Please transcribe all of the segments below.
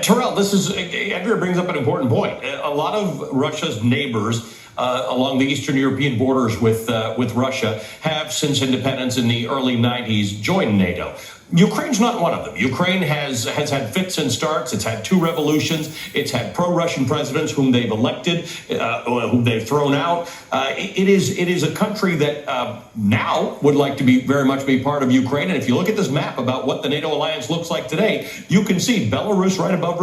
Terrell, Andrea brings up an important point. A lot of Russia's neighbors along the Eastern European borders with Russia have, since independence in the early 90s, joined NATO. Ukraine's not one of them. Ukraine has had fits and starts. It's had two revolutions. It's had pro-Russian presidents whom they've elected, whom they've thrown out. It is a country that now would like to be very much be part of Ukraine. And if you look at this map about what the NATO alliance looks like today, you can see Belarus right above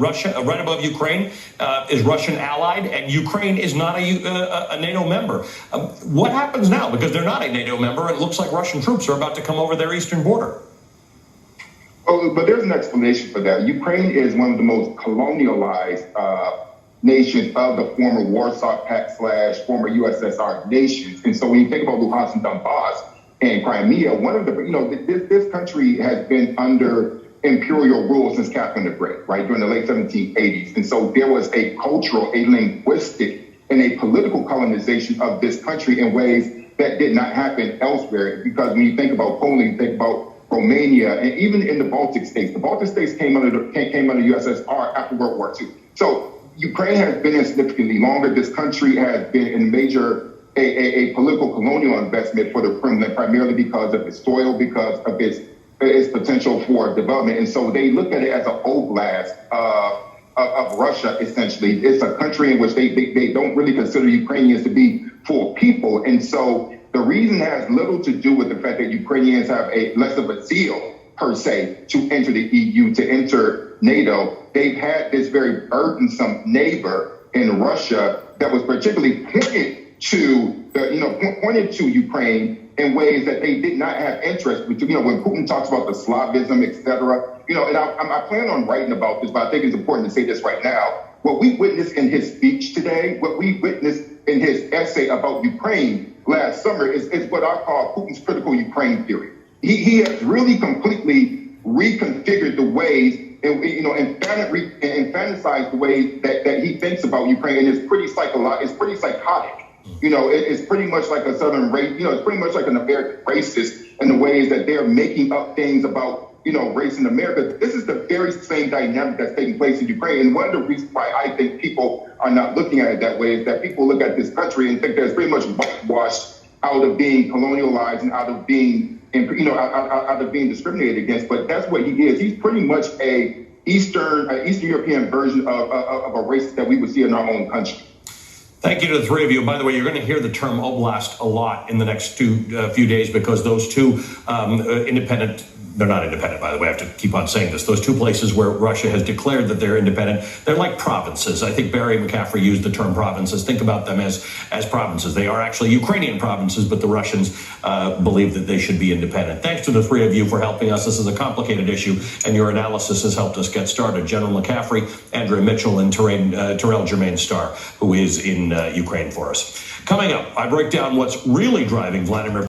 Russia, right above Ukraine, is Russian allied, and Ukraine is not a NATO member. What happens now? Because they're not a NATO member, and it looks like Russian troops are about to come over their eastern border. Oh, but there's an explanation for that. Ukraine is one of the most colonialized nations of the former Warsaw Pact / former USSR nations. And so when you think about Luhansk and Donbass and Crimea, one of the, this country has been under imperial rule since Catherine the Great, right, during the late 1780s. And so there was a cultural, a linguistic, and a political colonization of this country in ways that did not happen elsewhere. Because when you think about Poland, you think about Romania, and even in the Baltic states came under USSR after World War II. So Ukraine has been in significantly longer. This country has been in a political colonial investment for the Kremlin, primarily because of its soil, because of its potential for development. And so they look at it as an oblast of Russia, essentially. It's a country in which they don't really consider Ukrainians to be full people. And so the reason has little to do with the fact that Ukrainians have less of a zeal, per se, to enter the EU, to enter NATO. They've had this very burdensome neighbor in Russia that was particularly pointed to Ukraine in ways that they did not have interest. When Putin talks about the Slavism, et cetera, and I plan on writing about this, but I think it's important to say this right now. What we witnessed in his speech today, what we witnessed in his essay about Ukraine last summer is what I call Putin's critical Ukraine theory. He has really completely reconfigured the ways and fantasized the ways that he thinks about Ukraine, and it's pretty psychotic. It's pretty much like a Southern race. It's pretty much like an American racist in the ways that they're making up things about race in America. This is the very same dynamic that's taking place in Ukraine. And one of the reasons why I think people are not looking at it that way is that people look at this country and think that it's pretty much whitewashed out of being colonialized and out of being, out of being discriminated against. But that's what he is. He's pretty much a Eastern European version of a race that we would see in our own country. Thank you to the three of you. By the way, you're going to hear the term oblast a lot in the next few days, because those two independent, they're not independent, by the way, I have to keep on saying this, those two places where Russia has declared that they're independent, they're like provinces. I think Barry McCaffrey used the term provinces. Think about them as provinces. They are actually Ukrainian provinces, but the Russians believe that they should be independent. Thanks to the three of you for helping us. This is a complicated issue, and your analysis has helped us get started. General McCaffrey, Andrea Mitchell, and Terrell Jermaine Star, who is in Ukraine for us. Coming up, I break down what's really driving Vladimir